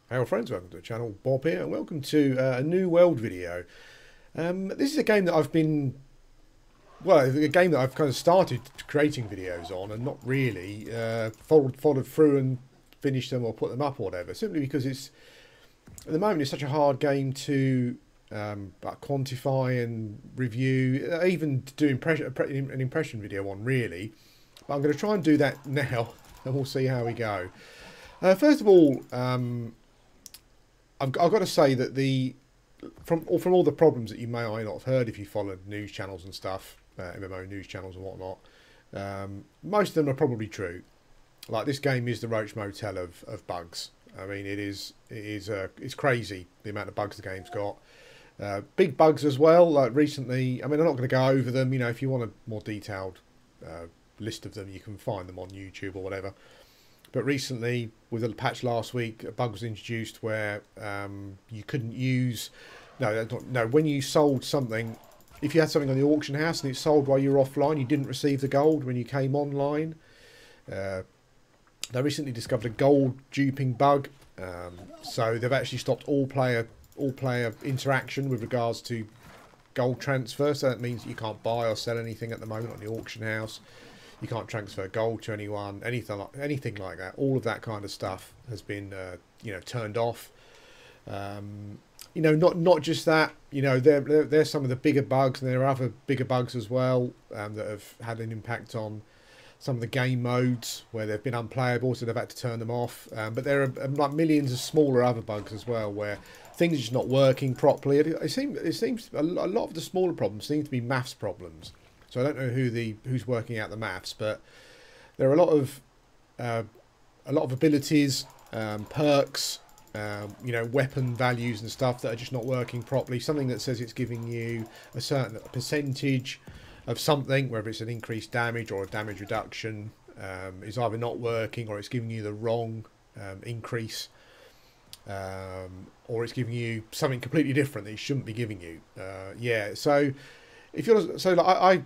Hello friends, welcome to the channel, Bob here, and welcome to a new world video. This is a game that a game that I've kind of started creating videos on and not really followed through and finished them or put them up or whatever, simply because at the moment it's such a hard game to quantify and review, even do an impression video on really. But I'm going to try and do that now and we'll see how we go. First of all, I've got to say that from all the problems that you may or may not have heard if you followed news channels and stuff, MMO news channels and whatnot, most of them are probably true. Like, this game is the Roach Motel of bugs. I mean, it's crazy the amount of bugs the game's got. Big bugs as well. Like recently, I mean, I'm not going to go over them. You know, if you want a more detailed list of them, you can find them on YouTube or whatever. But recently, with a patch last week, a bug was introduced where you couldn't use... No, when you sold something, if you had something on the auction house and it sold while you were offline, you didn't receive the gold when you came online. They recently discovered a gold duping bug. So they've actually stopped all player interaction with regards to gold transfer. So that means that you can't buy or sell anything at the moment on the auction house. You can't transfer gold to anyone, anything like that. All of that kind of stuff has been, turned off. Not just that. You know, there's some of the bigger bugs, and there are other bigger bugs as well that have had an impact on some of the game modes where they've been unplayable, so they've had to turn them off. But there are like millions of smaller other bugs as well, where things are just not working properly. It seems a lot of the smaller problems seem to be maths problems. So I don't know who's working out the maths, but there are a lot of abilities, perks, weapon values and stuff that are just not working properly. Something that says it's giving you a certain percentage of something, whether it's an increased damage or a damage reduction, is either not working, or it's giving you the wrong increase, or it's giving you something completely different that it shouldn't be giving you. So if you're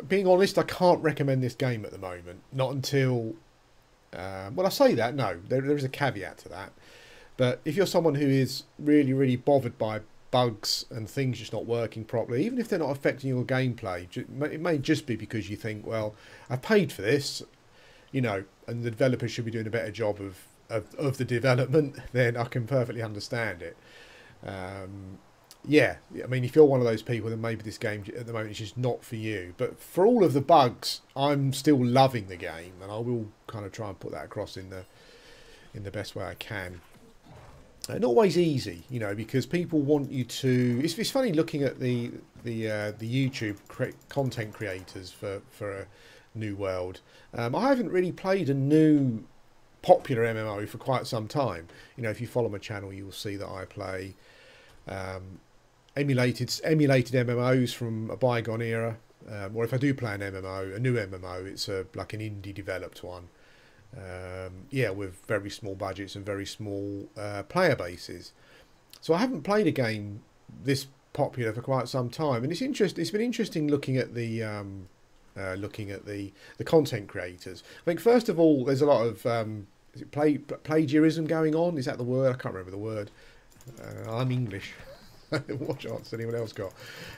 being honest, I can't recommend this game at the moment. Not until, I say that, no, there is a caveat to that. But if you're someone who is really, really bothered by bugs and things just not working properly, even if they're not affecting your gameplay, it may just be because you think, well, I paid for this, and the developers should be doing a better job of the development, then I can perfectly understand it. Yeah, I mean, if you're one of those people, then maybe this game at the moment is just not for you. But for all of the bugs, I'm still loving the game, and I will kind of try and put that across in the best way I can. Not always easy, because people want you to... It's funny looking at the YouTube content creators for a new world. I haven't really played a new popular MMO for quite some time. If you follow my channel, you will see that I play... emulated MMOs from a bygone era, or if I do play a new MMO, it's like an indie developed one, with very small budgets and very small player bases. So I haven't played a game this popular for quite some time, and it's been interesting looking at the content creators. I think first of all, there's a lot of is it plagiarism going on? Is that the word? I can't remember the word. I'm English. What chance anyone else got?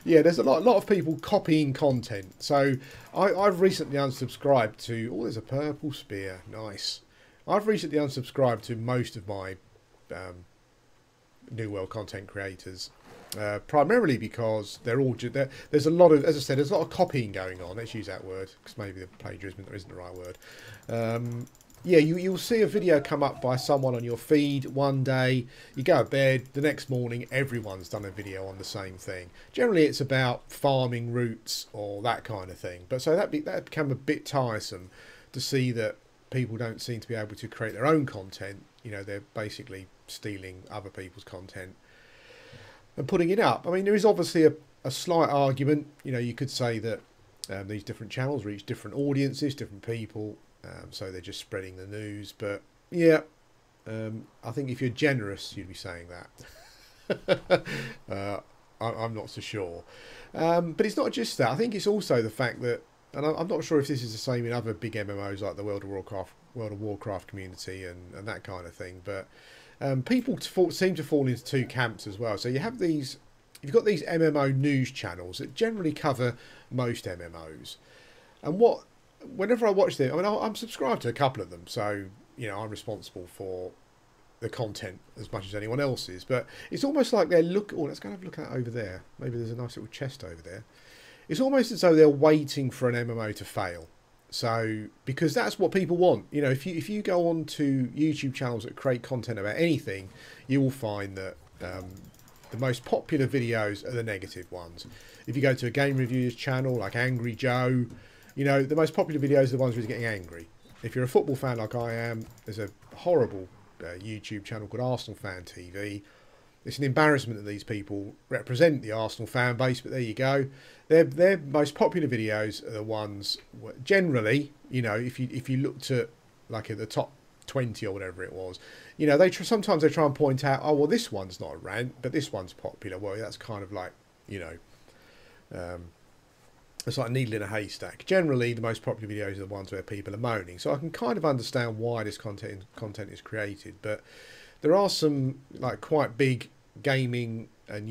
Yeah, there's a lot of people copying content. So I've recently unsubscribed to... Oh, there's a purple spear. Nice. I've recently unsubscribed to most of my New World content creators, primarily because they're all... There's a lot of... As I said, there's a lot of copying going on. Let's use that word, because maybe the plagiarism isn't the right word. Yeah, you'll see a video come up by someone on your feed one day, you go to bed, the next morning everyone's done a video on the same thing. Generally it's about farming routes or that kind of thing. But so that became a bit tiresome to see that people don't seem to be able to create their own content. They're basically stealing other people's content and putting it up. I mean, there is obviously a slight argument. You could say that these different channels reach different audiences, different people. So they're just spreading the news, but yeah, I think if you're generous, you'd be saying that. I'm not so sure, but it's not just that. I think it's also the fact that, and I'm not sure if this is the same in other big MMOs like the World of Warcraft community and that kind of thing, but People seem to fall into two camps as well. So you have these, you've got these MMO news channels that generally cover most MMOs. And whenever I watch them, I mean, I'm subscribed to a couple of them, so you know I'm responsible for the content as much as anyone else is. But it's almost like they're oh, let's go and have a look at that over there. Maybe there's a nice little chest over there. It's almost as though they're waiting for an MMO to fail. So, because that's what people want. You know, if you go on to YouTube channels that create content about anything, you will find that the most popular videos are the negative ones. If you go to a game reviews channel like Angry Joe, you know, the most popular videos are the ones where he's getting angry. If you're a football fan like I am, there's a horrible YouTube channel called Arsenal Fan TV. It's an embarrassment that these people represent the Arsenal fan base, but there you go. Their most popular videos are the ones where, generally, you know, if you looked at like at the top 20 or whatever it was, you know, sometimes they try and point out, oh well, this one's not a rant, but this one's popular. Well, that's kind of like, you know, it's like a needle in a haystack. Generally, the most popular videos are the ones where people are moaning. So I can kind of understand why this content is created, but there are some like quite big gaming and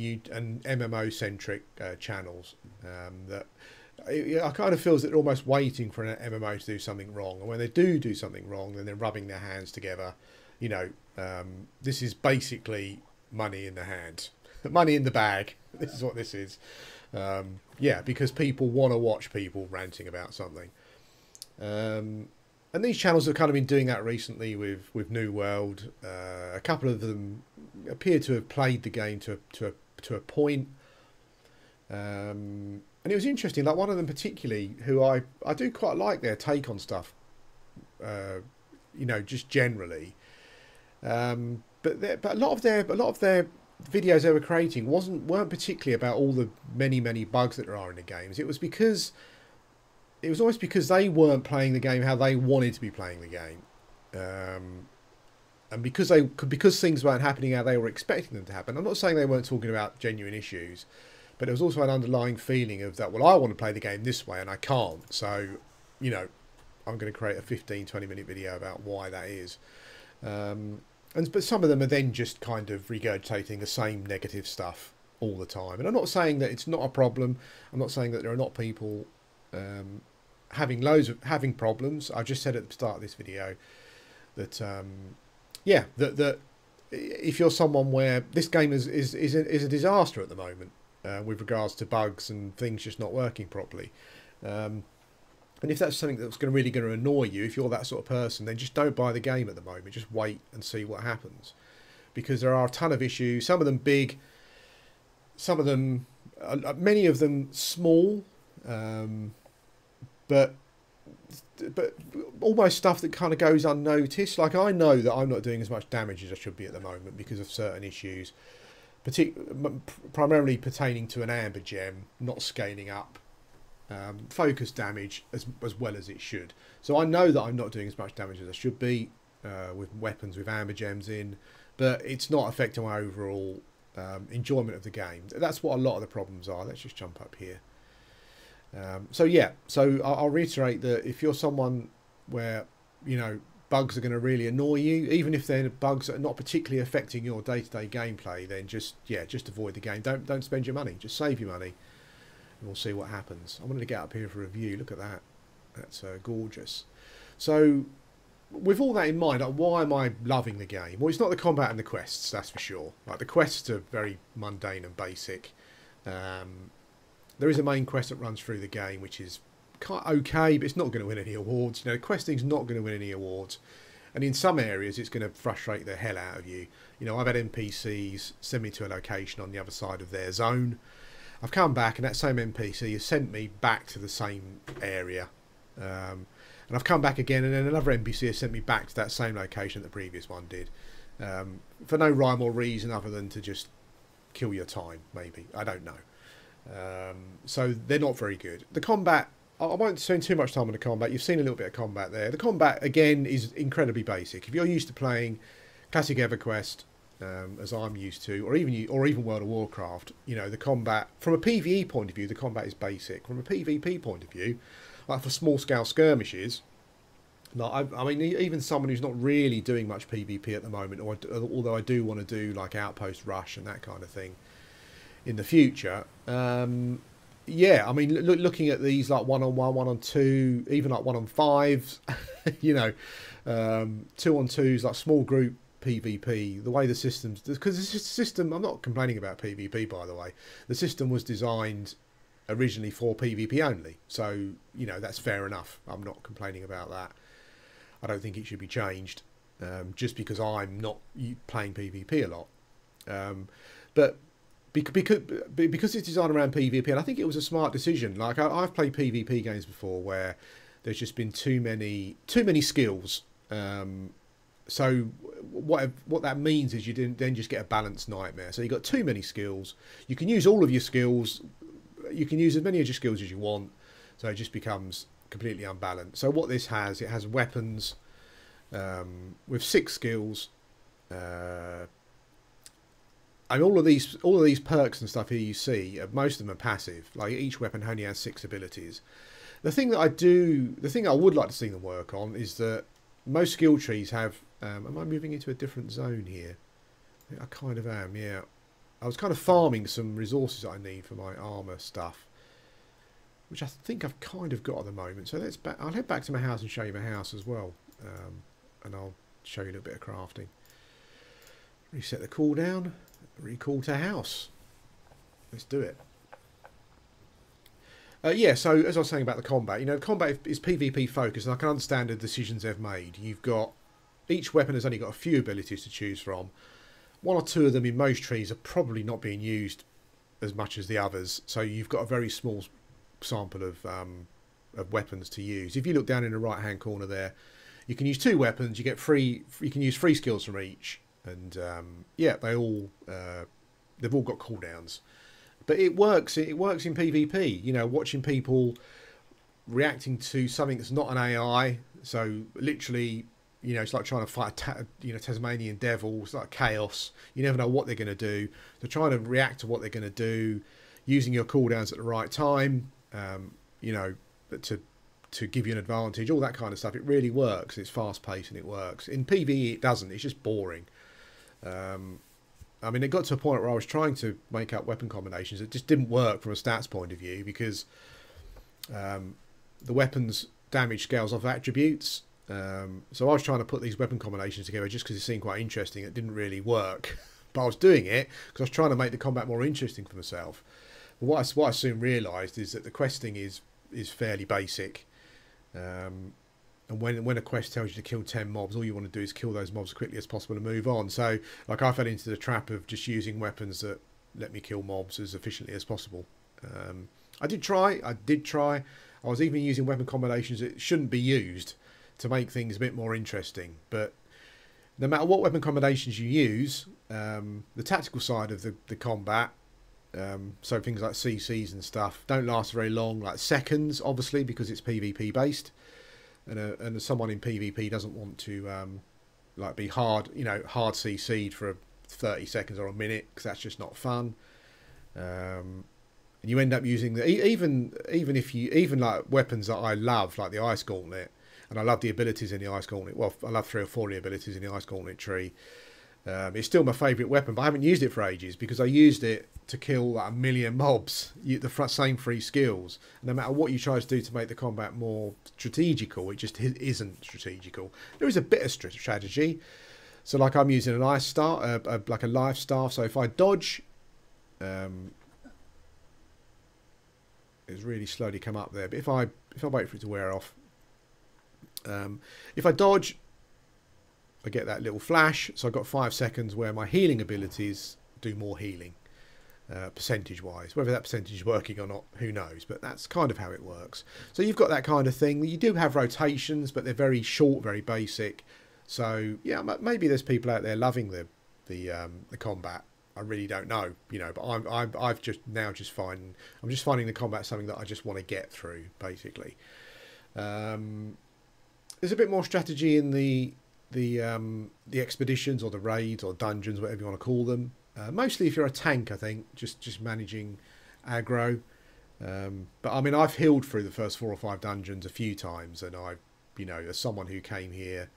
MMO centric channels that I kind of feels that they're almost waiting for an MMO to do something wrong, and when they do something wrong, then they're rubbing their hands together. You know, this is basically money in the hand, money in the bag. This is what this is. Yeah, because people want to watch people ranting about something. And these channels have kind of been doing that recently with New World. A couple of them appear to have played the game to a point. And it was interesting, like one of them particularly, who I do quite like their take on stuff, you know, just generally. But a lot of their videos they were creating weren't particularly about all the many bugs that there are in the games. It was almost because they weren't playing the game how they wanted to be playing the game, and because things weren't happening how they were expecting them to happen. I'm not saying they weren't talking about genuine issues, but there was also an underlying feeling of that, well, I want to play the game this way and I can't, so you know, I'm going to create a 15-20 minute video about why that is. But some of them are then just kind of regurgitating the same negative stuff all the time. And I'm not saying that it's not a problem. I'm not saying that there are not people having problems. I just said at the start of this video that yeah, that if you're someone where this game is a disaster at the moment with regards to bugs and things just not working properly. And if that's something that's really going to annoy you, if you're that sort of person, then just don't buy the game at the moment. Just wait and see what happens. Because there are a ton of issues, some of them big, some of them, many of them small, but almost stuff that kind of goes unnoticed. Like I know that I'm not doing as much damage as I should be at the moment because of certain issues, primarily pertaining to an amber gem not scaling up. Focus damage as well as it should. So I know that I'm not doing as much damage as I should be with weapons with amber gems in, but it's not affecting my overall enjoyment of the game. That's what a lot of the problems are. Let's just jump up here. So yeah, so I'll reiterate that if you're someone where, you know, bugs are going to really annoy you, even if they're bugs that are not particularly affecting your day-to-day gameplay, then just avoid the game. Don't spend your money. Just save your money. And we'll see what happens. I wanted to get up here for a view. Look at that. That's gorgeous. So, with all that in mind, like, why am I loving the game? Well, it's not the combat and the quests, that's for sure. Like, the quests are very mundane and basic. There is a main quest that runs through the game, which is kind of okay, but it's not going to win any awards. You know, questing's not going to win any awards. And in some areas, it's going to frustrate the hell out of you. You know, I've had NPCs send me to a location on the other side of their zone. I've come back and that same NPC has sent me back to the same area. And I've come back again and then another NPC has sent me back to that same location that the previous one did. For no rhyme or reason other than to just kill your time, maybe. I don't know. So they're not very good. The combat, I won't spend too much time on the combat. You've seen a little bit of combat there. The combat, again, is incredibly basic. If you're used to playing classic EverQuest, as I'm used to, or even World of Warcraft, you know, the combat from a PvE point of view, the combat is basic. From a PvP point of view, like for small scale skirmishes, Like I mean, even someone who's not really doing much PvP at the moment, or although I do want to do like Outpost Rush and that kind of thing in the future. Yeah, I mean, looking at these like 1-on-1, 1-on-2, even like 1-on-5s, you know, 2-on-2s, like small group PvP, the way the system's, because the system, I'm not complaining about PvP, by the way. The system was designed originally for PvP only, so you know that's fair enough. I'm not complaining about that. I don't think it should be changed, just because I'm not playing PvP a lot. But because it's designed around PvP, and I think it was a smart decision. Like I've played PvP games before where there's just been too many skills. So what that means is you then just get a balanced nightmare. So you've got too many skills. You can use all of your skills. You can use as many of your skills as you want. So it just becomes completely unbalanced. So what this has, it has weapons with 6 skills. And all of these perks and stuff here you see, most of them are passive. Like each weapon only has 6 abilities. The thing I would like to see them work on is that most skill trees have. Am I moving into a different zone here? I kind of am. Yeah, I was kind of farming some resources that I need for my armor stuff, which I think I've kind of got at the moment. So I'll head back to my house and show you my house as well, and I'll show you a little bit of crafting. Reset the cooldown. Recall to house. Let's do it. Yeah, so as I was saying about the combat, you know, the combat is PvP focused, and I can understand the decisions they've made. You've got, each weapon has only got a few abilities to choose from. 1 or 2 of them in most trees are probably not being used as much as the others, so you've got a very small sample of weapons to use. If you look down in the right hand corner there, you can use 2 weapons. You get you can use 3 skills from each. And yeah, they've all got cooldowns, but it works. It works in PvP. You know, watching people reacting to something that's not an AI. So literally, you know, it's like trying to fight a Tasmanian devil. It's like chaos. You never know what they're going to do. So trying to react to what they're going to do, using your cooldowns at the right time. You know, to give you an advantage, all that kind of stuff. It really works. It's fast paced and it works. In PvE, it doesn't. It's just boring. I mean, it got to a point where I was trying to make up weapon combinations. It just didn't work from a stats point of view because the weapons damage scales off attributes. So I was trying to put these weapon combinations together just because it seemed quite interesting. It didn't really work, but I was doing it because I was trying to make the combat more interesting for myself. But what I soon realised is that the questing is fairly basic. And when a quest tells you to kill 10 mobs, all you want to do is kill those mobs as quickly as possible and move on. So, like, I fell into the trap of just using weapons that let me kill mobs as efficiently as possible. I did try. I was even using weapon combinations that shouldn't be used to make things a bit more interesting. But no matter what weapon combinations you use, the tactical side of the combat, so things like CCs and stuff, don't last very long, like seconds, obviously, because it's PvP based. And someone in PvP doesn't want to like be hard CC'd for 30 seconds or a minute, because that's just not fun. And you end up using even like weapons that I love, like the Ice Gauntlet, and I love the abilities in the Ice Gauntlet. Well, I love 3 or 4 of the abilities in the Ice Gauntlet tree. It's still my favourite weapon, but I haven't used it for ages because I used it to kill like 1 million mobs. The same 3 skills. No matter what you try to do to make the combat more strategical, it just isn't strategical. There is a bit of strategy. So like I'm using an ice star, like a life staff. So if I dodge, it's really slowly come up there. But if I wait for it to wear off, if I dodge, I get that little flash, so I've got 5 seconds where my healing abilities do more healing, percentage-wise. Whether that percentage is working or not, who knows, but that's kind of how it works. So you've got that kind of thing. You do have rotations, but they're very short, very basic. So, yeah, maybe there's people out there loving the combat. I really don't know, you know, but I'm just finding the combat something that I just want to get through, basically. There's a bit more strategy in the expeditions or the raids or dungeons, whatever you want to call them. Mostly if you're a tank, I think, just managing aggro. But I mean, I've healed through the first 4 or 5 dungeons a few times, and you know, as someone who came here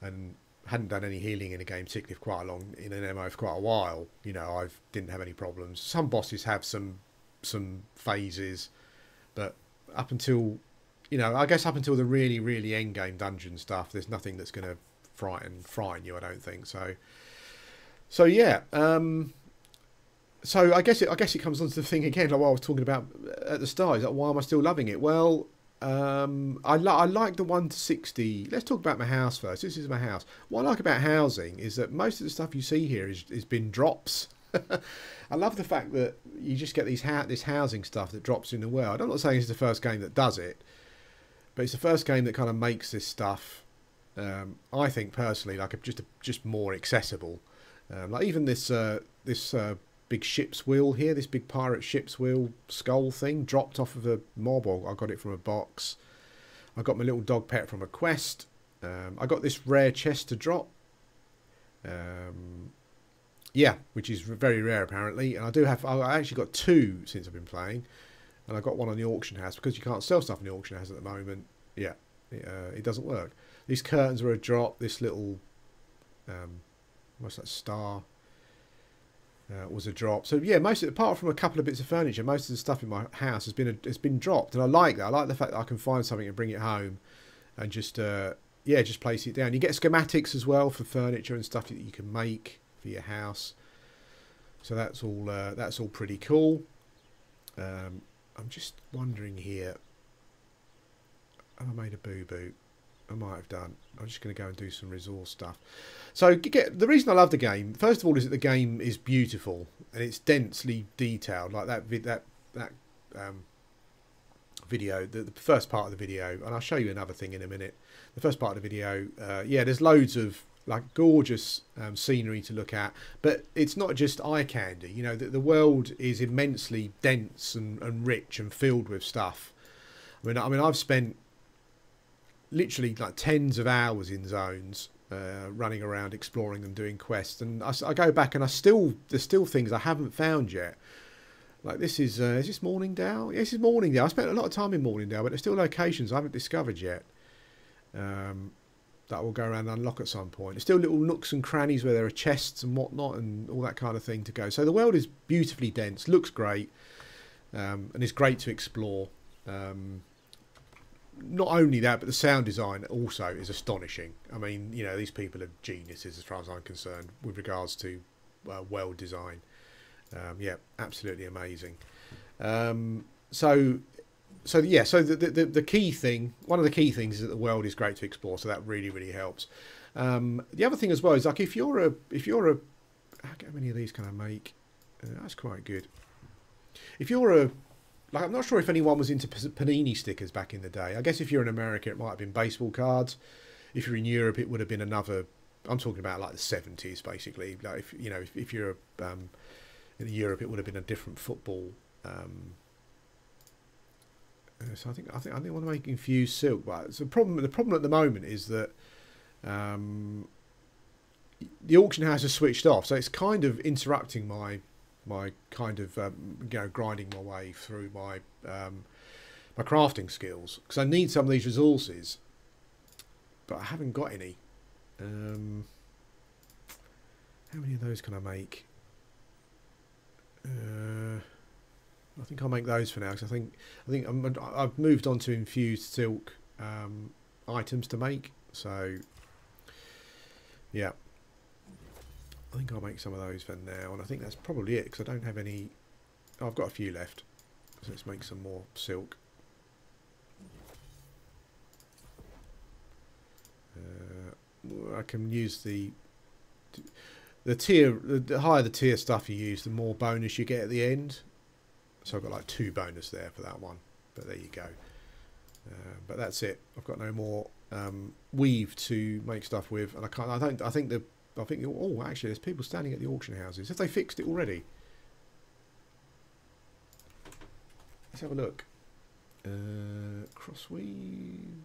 and hadn't done any healing in a game, particularly for quite a long, in an MMO for quite a while, you know, I didn't have any problems. Some bosses have some phases, but up until, you know, I guess up until the really end game dungeon stuff, there's nothing that's going to frighten you, I don't think. So yeah. So I guess it comes on to the thing again, like what I was talking about at the start. Is like, why am I still loving it? Well, I like the 1 to 60. Let's talk about my house first. This is my house. What I like about housing is that most of the stuff you see here is bin drops. I love the fact that you just get this housing stuff that drops in the world. I'm not saying it's the first game that does it, but it's the first game that kind of makes this stuff, I think personally, like just more accessible. Like even this big ship's wheel here, this big pirate ship's wheel skull thing, dropped off of a mob, or I got it from a box. I got my little dog pet from a quest. I got this rare chest to drop. Yeah, which is very rare apparently. And I actually got 2 since I've been playing. And I got one on the auction house, because you can't sell stuff in the auction house at the moment. Yeah, it doesn't work. These curtains were a drop. This little, what's that, star, was a drop. So yeah, apart from a couple of bits of furniture, most of the stuff in my house has been dropped, and I like that. I like the fact that I can find something and bring it home, and just place it down. You get schematics as well for furniture and stuff that you can make for your house. So that's all pretty cool. I'm just wondering here. Have I made a boo-boo? I might have done. I'm just going to go and do some resource stuff. So the reason I love the game, first of all, is that the game is beautiful and it's densely detailed. Like that video, the first part of the video, and I'll show you another thing in a minute. The first part of the video, yeah, there's loads of like gorgeous scenery to look at, but it's not just eye candy. You know, the world is immensely dense and rich and filled with stuff. I mean, I've spent literally like tens of hours in zones, running around, exploring them, doing quests, and I go back and there's still things I haven't found yet. Like this is this Morningdale? Yes, it's Morningdale. I spent a lot of time in Morningdale, but there's still locations I haven't discovered yet, that will go around and unlock at some point. There's still little nooks and crannies where there are chests and whatnot and all that kind of thing to go. So the world is beautifully dense, looks great, and it's great to explore. Not only that, but the sound design also is astonishing. I mean, you know, these people are geniuses as far as I'm concerned with regards to world design. Yeah, absolutely amazing. So the key thing, one of the key things is that the world is great to explore. So that really helps. The other thing as well is like if you're a how many of these can I make? That's quite good. If you're a Like, I'm not sure if anyone was into panini stickers back in the day. I guess if you're in America, it might have been baseball cards. If you're in Europe, it would have been another. I'm talking about like the 70s, basically. Like if you're in Europe, it would have been a different football. So I think I want to make infused silk. But the problem at the moment is that the auction house is switched off, so it's kind of interrupting my kind of grinding my way through my my crafting skills, because I need some of these resources, but I haven't got any. How many of those can I make? I think I'll make those for now, because I think I've moved on to infused silk items to make. So yeah, I think I'll make some of those for now, and I think that's probably it, because I don't have any. Oh, I've got a few left, so let's make some more silk. I can use the tier. The higher the tier stuff you use, the more bonus you get at the end. So I've got like 2 bonus there for that one, but there you go. But that's it. I've got no more weave to make stuff with, and I can't. I think. Oh, actually, there's people standing at the auction houses. Have they fixed it already? Let's have a look. Cross weave.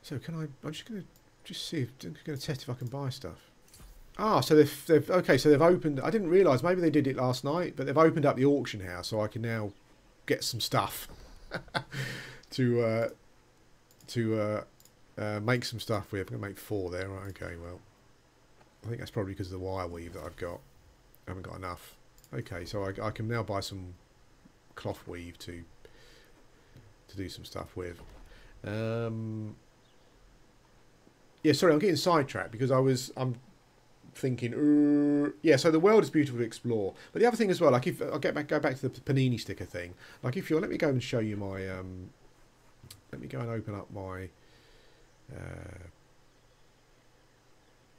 So can I? I'm just going to just see if I'm going to test if I can buy stuff. Ah, so they've okay. So they've opened. I didn't realise. Maybe they did it last night, but they've opened up the auction house, so I can now get some stuff to make some stuff with. I'm going to make 4 there. Right, okay, well, I think that's probably because of the wire weave that I've got. I haven't got enough. Okay, so I can now buy some cloth weave to do some stuff with. Yeah, sorry, I'm getting sidetracked because I'm thinking, yeah. So the world is beautiful to explore, but the other thing as well, like if I go back to the panini sticker thing, like if you're, let me go and show you my, let me go and open up my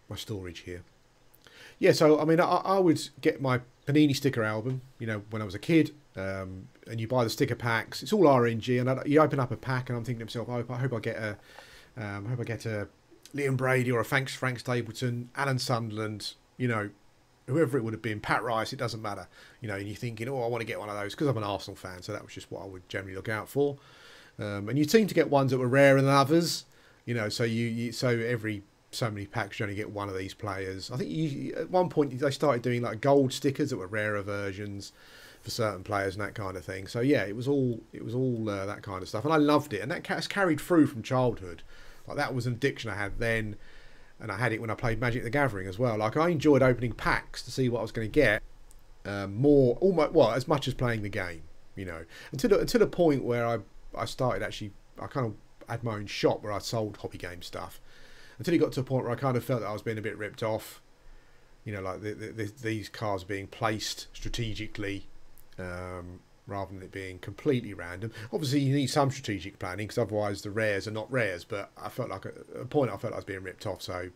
my storage here. Yeah, so I mean, I would get my panini sticker album, you know, when I was a kid, and you buy the sticker packs. It's all RNG, and you open up a pack, and I'm thinking to myself, I hope I get a Liam Brady or a Frank Stapleton, Alan Sunderland, you know, whoever it would have been, Pat Rice, it doesn't matter, you know, and you're thinking, oh, I want to get one of those because I'm an Arsenal fan, so that was just what I would generally look out for. And you seem to get ones that were rarer than others, you know, so so every so many packs you only get one of these players. I think at one point they started doing like gold stickers that were rarer versions for certain players and that kind of thing. So yeah, it was all that kind of stuff, and I loved it, and that has carried through from childhood. Like that was an addiction I had then, and I had it when I played Magic the Gathering as well. Like I enjoyed opening packs to see what I was going to get, more almost, well, as much as playing the game, you know, until the point where I started actually, I kind of had my own shop where I sold hobby game stuff, until it got to a point where I kind of felt that I was being a bit ripped off, you know, like these cards being placed strategically, rather than it being completely random. Obviously you need some strategic planning because otherwise the rares are not rares, but I felt like at a point I felt I was being ripped off, so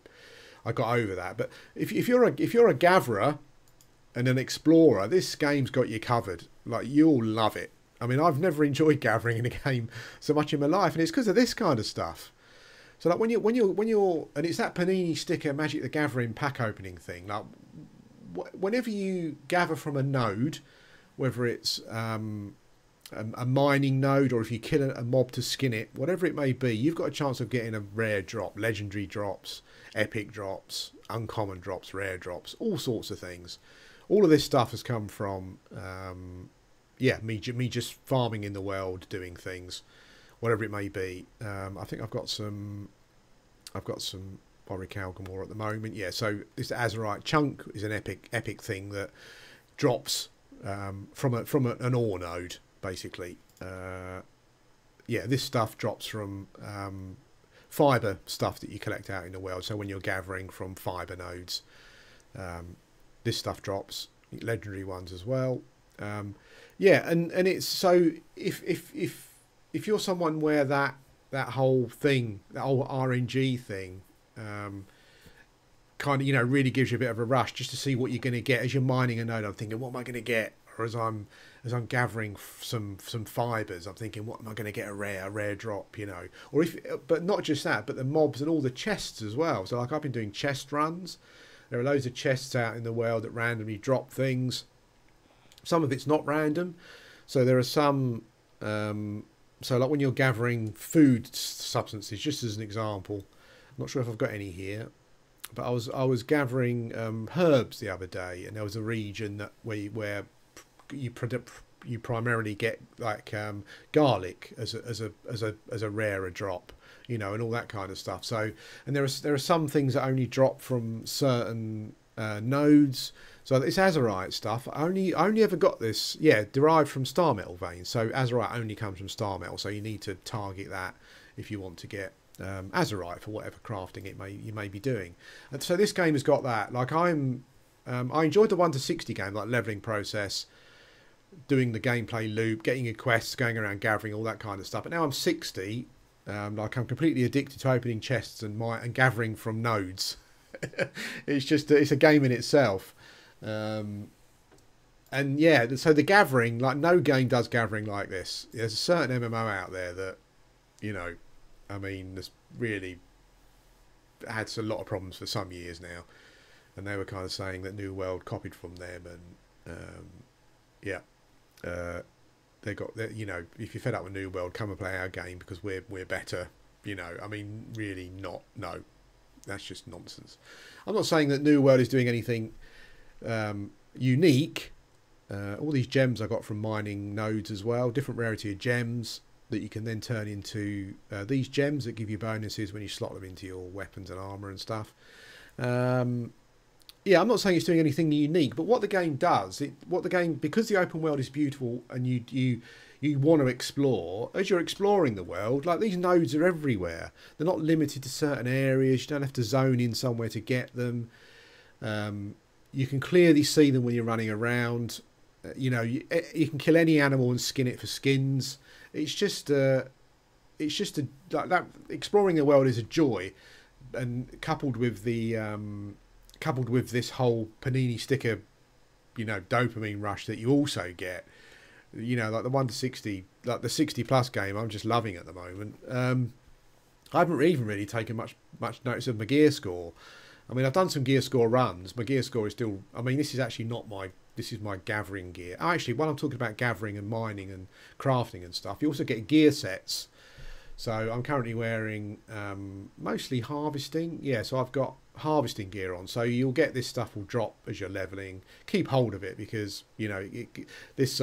I got over that. But if you're a gatherer and an explorer, this game's got you covered. Like, you'll love it. I mean, I've never enjoyed gathering in a game so much in my life, and it's because of this kind of stuff. So like when you're and it's that Panini sticker Magic the Gathering pack opening thing. Like whenever you gather from a node, whether it's a mining node or if you kill a mob to skin it, whatever it may be, you've got a chance of getting a rare drop, legendary drops, epic drops, uncommon drops, rare drops, all sorts of things. All of this stuff has come from, yeah, me just farming in the world, doing things, whatever it may be. I think I've got some Orichalcum at the moment. Yeah, so this Azurite chunk is an epic thing that drops from an ore node, basically. Yeah, this stuff drops from fiber stuff that you collect out in the world. So when you're gathering from fiber nodes, this stuff drops, legendary ones as well. Yeah, and it's so if you're someone where that whole thing, that whole RNG thing, kind of, you know, really gives you a bit of a rush just to see what you're going to get as you're mining a node. I'm thinking, what am I going to get? Or as I'm gathering some fibers, I'm thinking, what am I going to get? A rare drop, you know? Or but not just that, but the mobs and all the chests as well. So like I've been doing chest runs. There are loads of chests out in the world that randomly drop things. Some of it's not random. So there are some. So like when you're gathering food substances, just as an example, I'm not sure if I've got any here, but I was gathering herbs the other day, and there was a region that where you primarily get like garlic as a rarer drop, you know, and all that kind of stuff. So, and there are some things that only drop from certain nodes. So this Azurite stuff, I only ever got this, yeah, derived from star metal veins. So Azurite only comes from star metal, so you need to target that if you want to get Azurite for whatever crafting you may be doing. And so this game has got that. Like I enjoyed the 1 to 60 game, like leveling process, doing the gameplay loop, getting your quests, going around gathering, all that kind of stuff. But now I'm 60, like I'm completely addicted to opening chests and gathering from nodes. It's a game in itself. And yeah, so the gathering, like no game does gathering like this. There's a certain MMO out there that, you know, I mean, that's really had a lot of problems for some years now, and they were kind of saying that New World copied from them, and yeah, they got, you know, if you're fed up with New World, come and play our game because we're better. You know, I mean, really not. No, That's just nonsense. I'm not saying that New World is doing anything unique. All these gems I got from mining nodes as well, different rarity of gems that you can then turn into these gems that give you bonuses when you slot them into your weapons and armor and stuff. Yeah, I'm not saying it's doing anything unique, but what the game does, because the open world is beautiful and you want to explore, as you're exploring the world, like these nodes are everywhere. They're not limited to certain areas. You don't have to zone in somewhere to get them. You can clearly see them when you're running around. You know, you can kill any animal and skin it for skins. It's just like that. Exploring the world is a joy, and coupled with this whole panini sticker, you know, dopamine rush that you also get. You know, like the 1 to 60, like the 60 plus game, I'm just loving at the moment. I haven't even really taken much notice of my gear score. I mean, I've done some gear score runs. My gear score is still, I mean, this is actually not this is my gathering gear. Actually, while I'm talking about gathering and mining and crafting and stuff, you also get gear sets. So I'm currently wearing mostly harvesting. Yeah, so I've got harvesting gear on. So you'll get this stuff will drop as you're leveling. Keep hold of it because, you know, this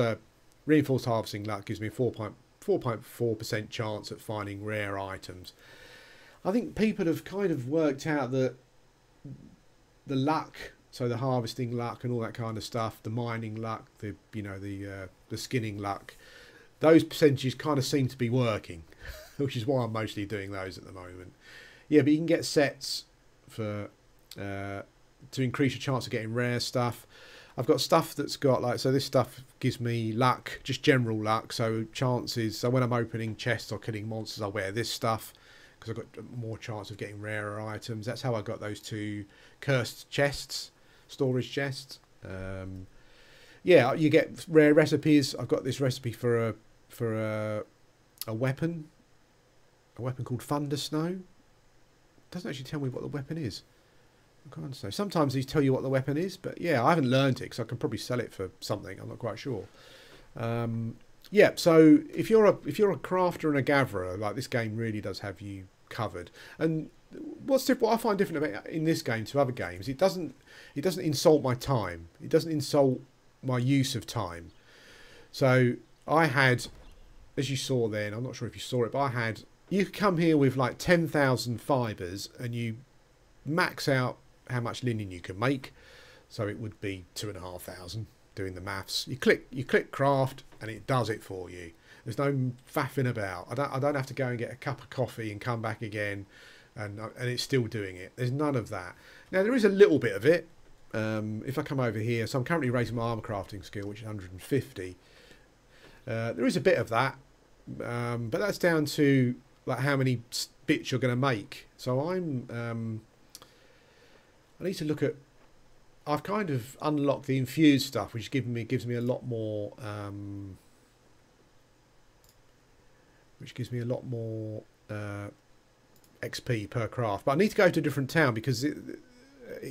reinforced harvesting luck gives me a 4.4% chance at finding rare items. I think people have kind of worked out that the luck, so the harvesting luck and all that kind of stuff, the mining luck, the skinning luck, those percentages kind of seem to be working, which is why I'm mostly doing those at the moment. Yeah, but you can get sets for to increase your chance of getting rare stuff. I've got stuff that's got like, so this stuff gives me luck, just general luck. So chances, so when I'm opening chests or killing monsters, I wear this stuff because I've got more chance of getting rarer items. That's how I got those 2 cursed chests, storage chests. Yeah, you get rare recipes. I've got this recipe for a weapon called Thunder Snow. It doesn't actually tell me what the weapon is. I can't say. Sometimes these tell you what the weapon is, but yeah, I haven't learned it because I can probably sell it for something. I'm not quite sure. Yeah, so if you're a crafter and a gatherer, like this game really does have you covered. And what I find different about in this game to other games, it doesn't insult my time. It doesn't insult my use of time. So I had, as you saw then, I'm not sure if you saw it, but you could come here with like 10,000 fibres and you max out how much linen you can make. So it would be 2,500 doing the maths. You click craft and it does it for you. There's no faffing about. I don't have to go and get a cup of coffee and come back again and it's still doing it. There's none of that. Now there is a little bit of it. If I come over here, so I'm currently raising my armor crafting skill, which is 150. There is a bit of that, but that's down to like how many bits you're going to make. So I need to look at. I've kind of unlocked the infused stuff, which gives me a lot more. XP per craft, but I need to go to a different town because it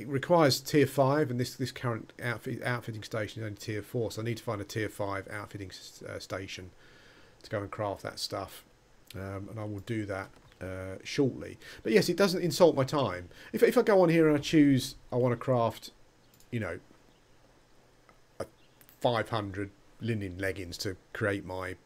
requires tier 5, and this current outfitting station is only tier 4, so I need to find a tier 5 outfitting station to go and craft that stuff, and I will do that shortly. But yes, it doesn't insult my time. If I go on here and I choose I want to craft, you know, 500 linen leggings to create my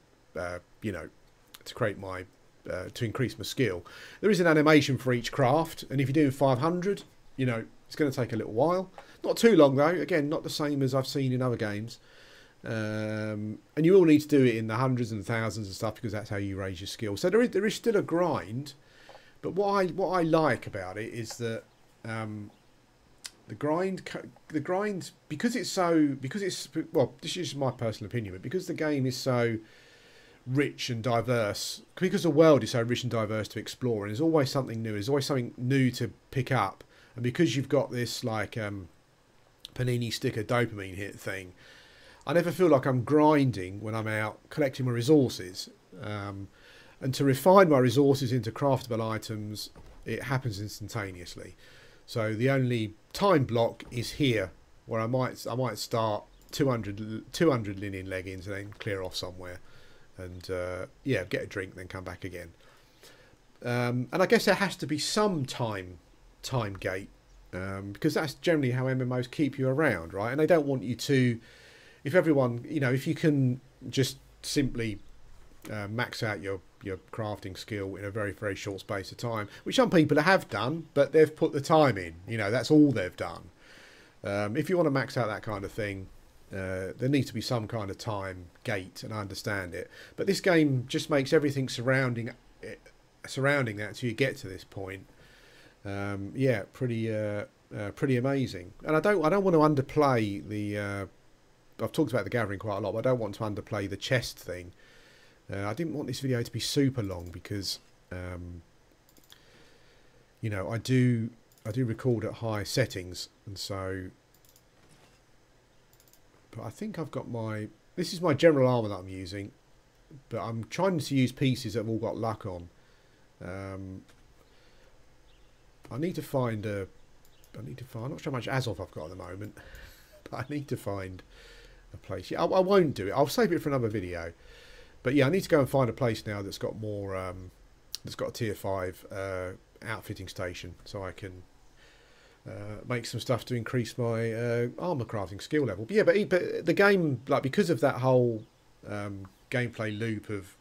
to increase my skill. There is an animation for each craft, and if you're doing 500, you know, it's going to take a little while. Not too long though. Again, not the same as I've seen in other games. And you will need to do it in the hundreds and thousands and stuff because that's how you raise your skill. So there is still a grind, but what I like about it is that the grind because this is my personal opinion, but because the game is so rich and diverse, because the world is so rich and diverse to explore, and there's always something new, there's always something new to pick up, and because you've got this like panini sticker dopamine hit thing, I never feel like I'm grinding when I'm out collecting my resources, and to refine my resources into craftable items, it happens instantaneously. So the only time block is here, where I might start 200 linen leggings and then clear off somewhere, and yeah, get a drink, then come back again. And I guess there has to be some time time gate, because that's generally how MMOs keep you around, right? And they don't want you to, if everyone, you know, if you can just simply max out your crafting skill in a very, very short space of time, which some people have done, but they've put the time in, you know, that's all they've done. If you want to max out that kind of thing, there needs to be some kind of time gate, and I understand it. But this game just makes everything surrounding that till you get to this point. Yeah, pretty amazing. And I don't want to underplay the. I've talked about the gathering quite a lot, but I don't want to underplay the chest thing. I didn't want this video to be super long because, you know, I do record at high settings, and so. But I think I've got my. This is my general armour that I'm using, but I'm trying to use pieces that have all got luck on. I need to find a. I'm not sure how much Azov I've got at the moment, but I need to find a place. Yeah, I won't do it. I'll save it for another video. But yeah, I need to go and find a place now that's got more. That's got a tier 5 outfitting station, so I can make some stuff to increase my armor crafting skill level. But yeah, but the game, like, because of that whole gameplay loop of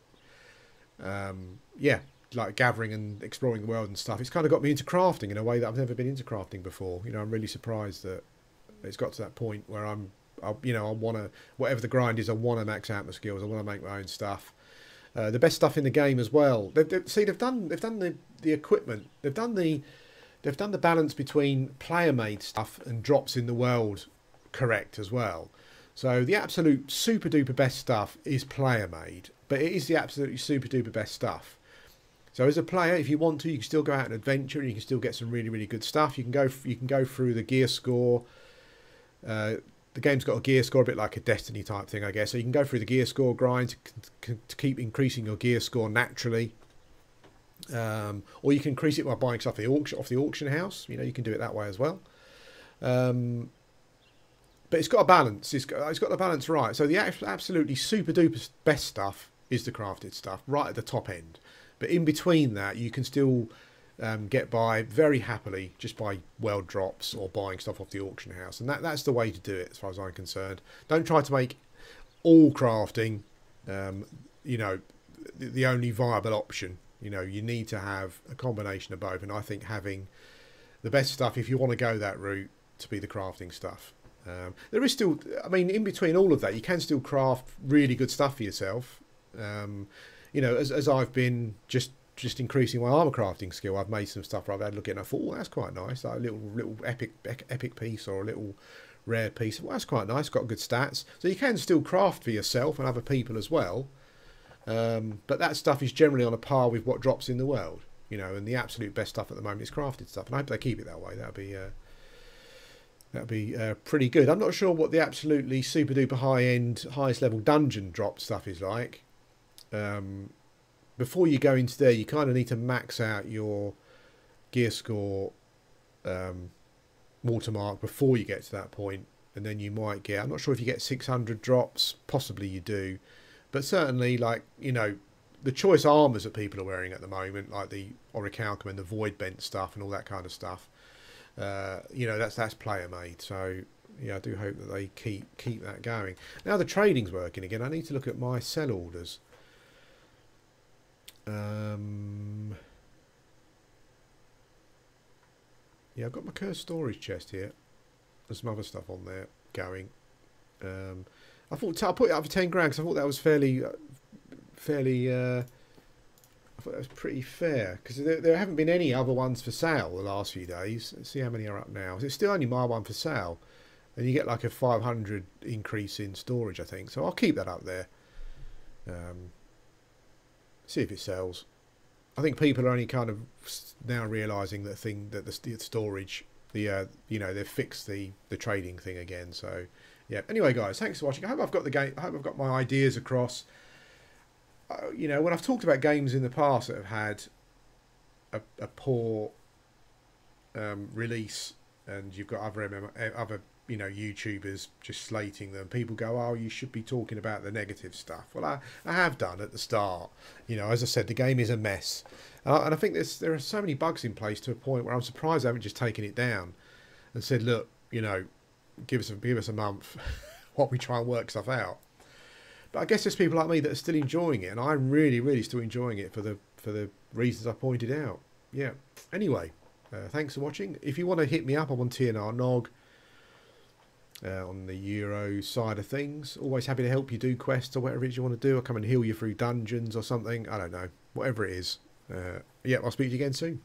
yeah, like gathering and exploring the world and stuff, it's kind of got me into crafting in a way that I've never been into crafting before. You know, I'm really surprised that it's got to that point where I want to, whatever the grind is, I want to max out my skills. I want to make my own stuff. The best stuff in the game as well. They've done the equipment. They've done the balance between player-made stuff and drops in the world correct as well. So the absolute super duper best stuff is player-made, but it is the absolutely super duper best stuff. So as a player, if you want to, you can still go out and adventure, and you can still get some really, really good stuff. You can go through the gear score. The game's got a gear score, a bit like a Destiny type thing, I guess. So you can go through the gear score grind to keep increasing your gear score naturally. Or you can increase it by buying stuff off the auction house. You know, you can do it that way as well. But it's got a balance. It's got the balance right. So the absolutely super duper best stuff is the crafted stuff, right at the top end. But in between that, you can still get by very happily just by world drops or buying stuff off the auction house, and that's the way to do it as far as I'm concerned. Don't try to make all crafting, you know, the only viable option. You know, you need to have a combination of both, and I think having the best stuff, if you want to go that route, to be the crafting stuff. There is still, I mean, in between all of that, you can still craft really good stuff for yourself. You know, as I've been just increasing my armor crafting skill, I've made some stuff where I've had a look at and I thought, oh, that's quite nice, like a little epic piece or a little rare piece. Well, that's quite nice, got good stats. So you can still craft for yourself and other people as well, but that stuff is generally on a par with what drops in the world, you know. And the absolute best stuff at the moment is crafted stuff, and I hope they keep it that way. That'd be pretty good. I'm not sure what the absolutely super duper high end, highest level dungeon drop stuff is like. Before you go into there, you kind of need to max out your gear score watermark before you get to that point, and then you might get, I'm not sure if you get 600 drops, possibly you do, but certainly, like, you know, the choice armors that people are wearing at the moment, like the Orichalcum and the Void Bent stuff and all that kind of stuff, you know, that's player made. So yeah, I do hope that they keep that going. Now the trading's working again. I need to look at my sell orders. Yeah, I've got my cursed storage chest here. There's some other stuff on there going. I thought I'll put it up for 10 grand because I thought that was fairly. I thought that was pretty fair because there haven't been any other ones for sale the last few days. Let's see how many are up now. It's still only my one for sale, and you get like a 500 increase in storage, I think. So I'll keep that up there. See if it sells. I think people are only kind of now realising that the storage, you know, they've fixed the trading thing again. So yeah. Anyway, guys, thanks for watching. I hope I've got I hope I've got my ideas across. You know, when I've talked about games in the past that have had a poor release, and you've got other you know, YouTubers just slating them. People go, oh, you should be talking about the negative stuff. Well, I have done at the start. You know, as I said, the game is a mess. And I think there are so many bugs in place to a point where I'm surprised I haven't just taken it down and said, look, you know, give us a month while we try and work stuff out. But I guess there's people like me that are still enjoying it, and I'm really, really still enjoying it for the reasons I pointed out. Yeah. Anyway, thanks for watching. If you want to hit me up, I'm on TNR Nog. On the Euro side of things, always happy to help you do quests or whatever it is you want to do. I'll come and heal you through dungeons or something. I don't know, whatever it is. Yeah, I'll speak to you again soon.